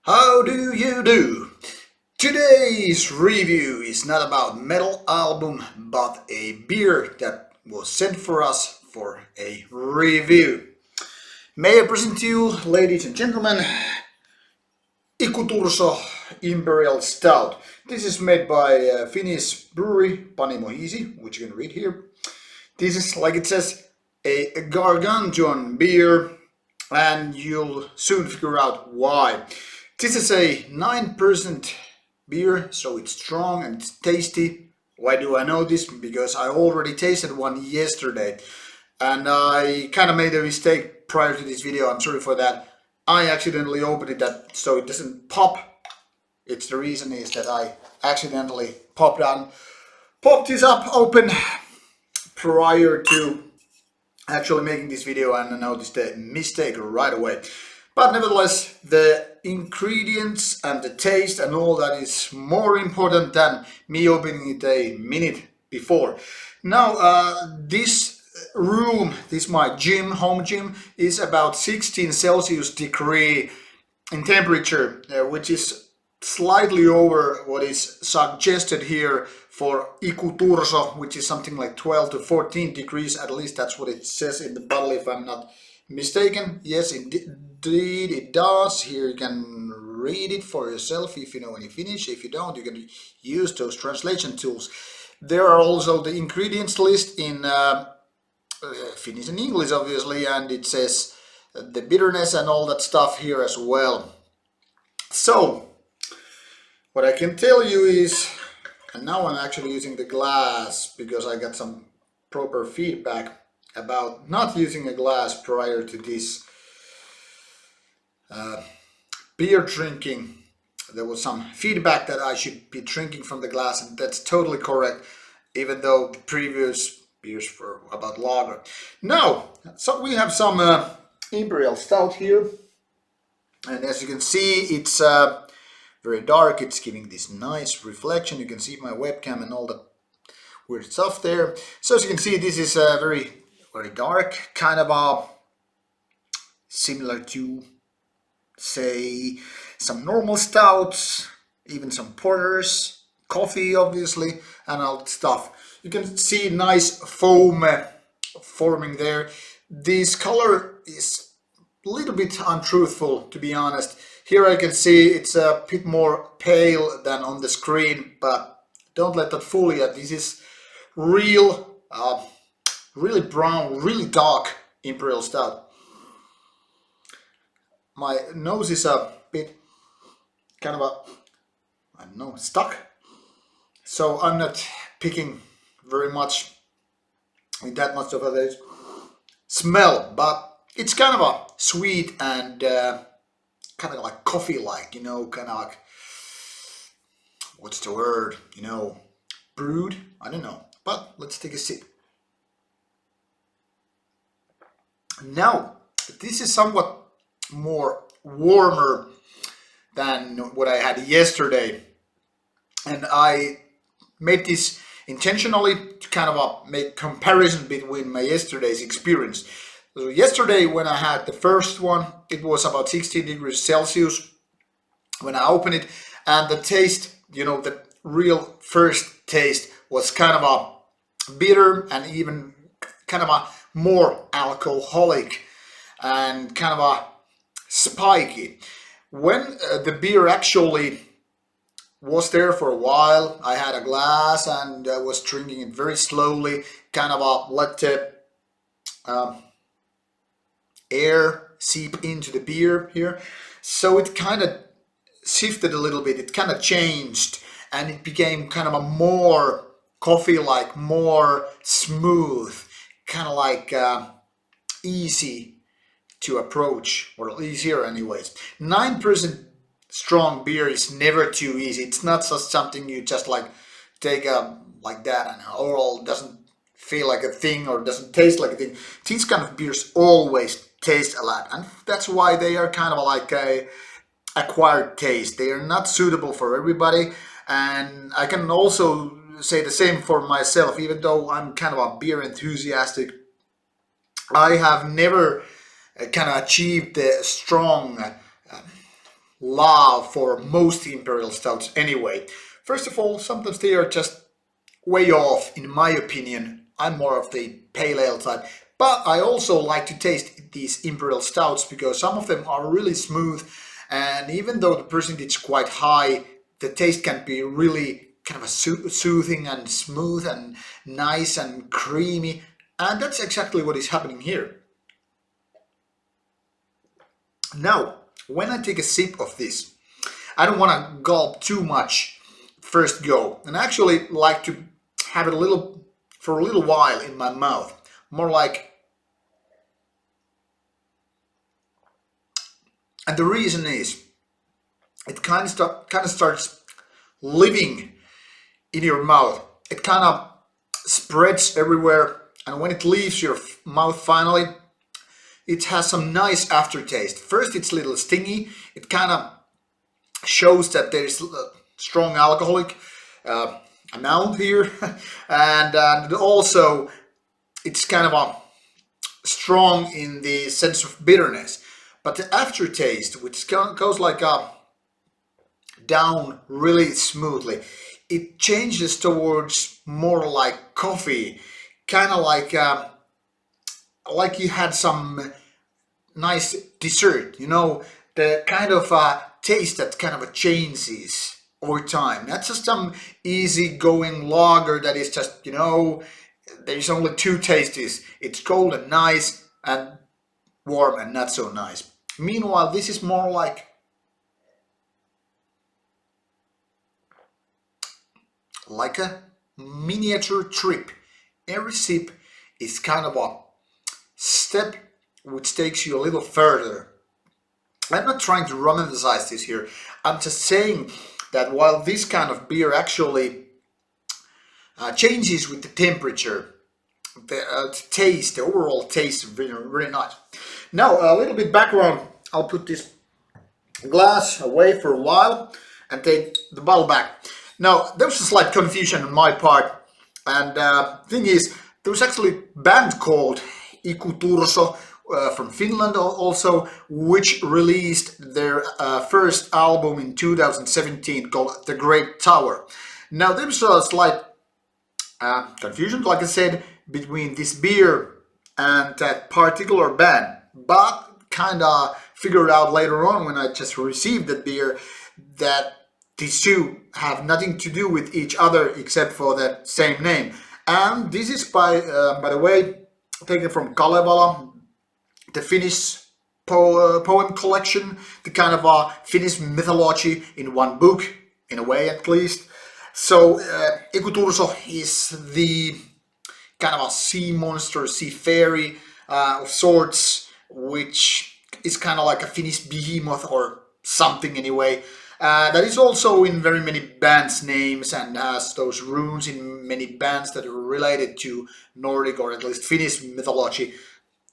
How do you do? Today's review is not about metal album, but a beer that was sent for us for a review. May I present to you, ladies and gentlemen, Iku-Turso Imperial Stout. This is made by a Finnish brewery, Panimo Hiisi, which you can read here. This is, like it says, a gargantuan beer, and you'll soon figure out why. This is a 9% beer, so it's strong and it's tasty. Why do I know this? Because I already tasted one yesterday, and I kind of made a mistake prior to this video. I'm sorry for that. I accidentally opened it so it doesn't pop. It's the reason is that I accidentally popped this up open prior to actually making this video, and I noticed the mistake right away. But nevertheless, the ingredients and the taste and all that is more important than me opening it a minute before. Now, this room, this my gym, home gym, is about 16 Celsius degree in temperature, which is slightly over what is suggested here for Iku-Turso, which is something like 12 to 14 degrees. At least that's what it says in the bottle, if I'm not mistaken. Yes, indeed it does. Here you can read it for yourself if you know any Finnish. If you don't, you can use those translation tools. There are also the ingredients list in Finnish and English, obviously, and it says the bitterness and all that stuff here as well. So, what I can tell you is, and now I'm actually using the glass because I got some proper feedback about not using a glass prior to this beer drinking. There was some feedback that I should be drinking from the glass, and that's totally correct, even though the previous beers were about lager. Now, so we have some Imperial Stout here, and as you can see, it's very dark. It's giving this nice reflection. You can see my webcam and all the weird stuff there. So as you can see, this is very dark, kind of similar to, say, some normal stouts, even some porters, coffee obviously, and all that stuff. You can see nice foam forming there. This color is a little bit untruthful, to be honest. Here I can see it's a bit more pale than on the screen, but don't let that fool you. This is real, really brown, really dark Imperial Stout. My nose is a bit kind of I don't know, stuck. So I'm not picking very much with that much of a smell, but it's kind of a sweet and kind of like coffee-like, you know, kind of like, what's the word, you know, brewed? I don't know, but let's take a sip. Now, this is somewhat more warmer than what I had yesterday, and I made this intentionally to kind of make comparison between my yesterday's experience. So yesterday when I had the first one, it was about 16 degrees Celsius when I opened it, and the taste, you know, the real first taste was kind of a bitter and even kind of a more alcoholic and kind of a spiky. When the beer actually was there for a while, I had a glass and I was drinking it very slowly, kind of let the air seep into the beer here. So it kind of shifted a little bit, it kind of changed, and it became kind of a more coffee-like, more smooth, kind of like easy to approach, or easier anyways. 9% strong beer is never too easy. It's not just something you just like take like that and oral doesn't feel like a thing or doesn't taste like a thing. These kind of beers always taste a lot, and that's why they are kind of like a acquired taste. They are not suitable for everybody, and I can also say the same for myself. Even though I'm kind of a beer enthusiastic, I have never kind of achieved the strong love for most Imperial Stouts anyway. First of all, sometimes they are just way off, in my opinion. I'm more of the pale ale type. But I also like to taste these Imperial Stouts because some of them are really smooth, and even though the percentage is quite high, the taste can be really kind of a soothing and smooth and nice and creamy, and that's exactly what is happening here. Now, when I take a sip of this, I don't want to gulp too much first go, and I actually like to have it for a little while in my mouth, more like. And the reason is, it kind of starts living in your mouth. It kind of spreads everywhere, and when it leaves your mouth finally, it has some nice aftertaste. First, it's a little stingy. It kind of shows that there's a strong alcoholic amount here, and also it's kind of a strong in the sense of bitterness. But the aftertaste, which goes like down really smoothly, it changes towards more like coffee, kind of like you had some nice dessert, you know, the kind of taste that kind of changes over time. Not just some easy-going lager that is just, you know, there's only two tastes. It's cold and nice, and warm and not so nice. Meanwhile, this is more like a miniature trip. Every sip is kind of a step which takes you a little further. I'm not trying to romanticize this here. I'm just saying that while this kind of beer actually changes with the temperature, the taste, the overall taste is really nice. Now, a little bit background. I'll put this glass away for a while and take the bottle back. Now, there was a slight confusion on my part, and thing is, there was actually a band called Iku-Turso from Finland also, which released their first album in 2017 called The Great Tower. Now, there was a slight confusion, like I said, between this beer and that particular band, but kind of figured out later on when I just received that beer that these two have nothing to do with each other except for the same name. And this is by the way, taken from Kalevala, the Finnish poem collection, the kind of Finnish mythology in one book, in a way at least. So Iku-Turso is the kind of a sea monster, sea fairy of sorts, which is kind of like a Finnish behemoth or something anyway. That is also in very many bands' names and has those runes in many bands that are related to Nordic or at least Finnish mythology.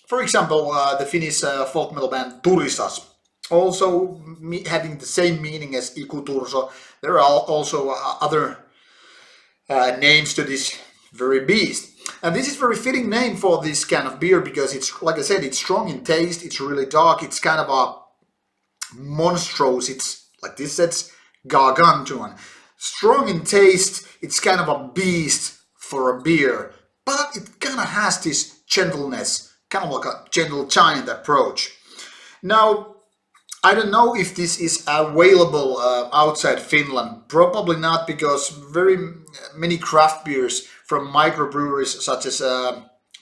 For example, the Finnish folk metal band Turisas, also having the same meaning as Iku-Turso. There are also other names to this very beast. And this is a very fitting name for this kind of beer because it's, like I said, it's strong in taste, it's really dark, it's kind of a monstrous, it's like this says, gargantuan. Strong in taste, it's kind of a beast for a beer, but it kind of has this gentleness, kind of like a gentle giant approach. Now, I don't know if this is available outside Finland. Probably not, because very many craft beers from microbreweries such as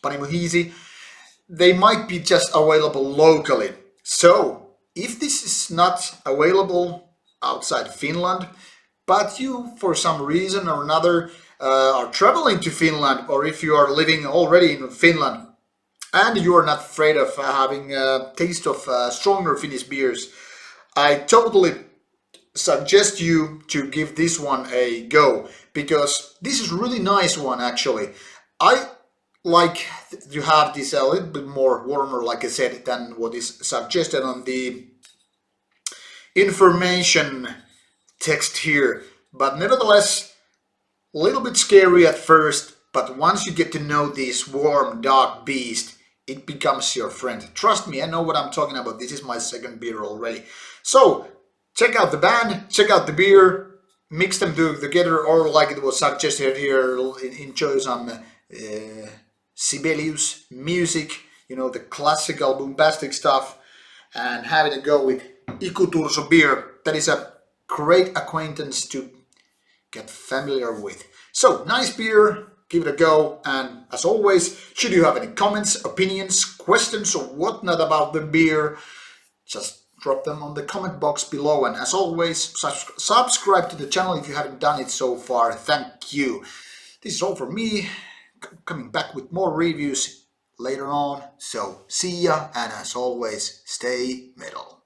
Panimo Hiisi, they might be just available locally. So, if this is not available outside Finland, but you, for some reason or another, are traveling to Finland, or if you are living already in Finland, and you are not afraid of having a taste of stronger Finnish beers, I totally suggest you to give this one a go, because this is really nice one actually. I like to have this a little bit more warmer, like I said, than what is suggested on the information text here, but nevertheless a little bit scary at first, but once you get to know this warm dark beast, it becomes your friend. Trust me, I know what I'm talking about. This is my second beer already. So check out the band, check out the beer, mix them together, or like it was suggested here, enjoy some Sibelius music, you know, the classical bombastic stuff, and having a go with Iku-Turso beer. That is a great acquaintance to get familiar with. So, nice beer, give it a go, and as always, should you have any comments, opinions, questions, or whatnot about the beer, just drop them on the comment box below. And as always, subscribe to the channel if you haven't done it so far. Thank you. This is all from me, coming back with more reviews later on. So, see ya, and as always, stay metal.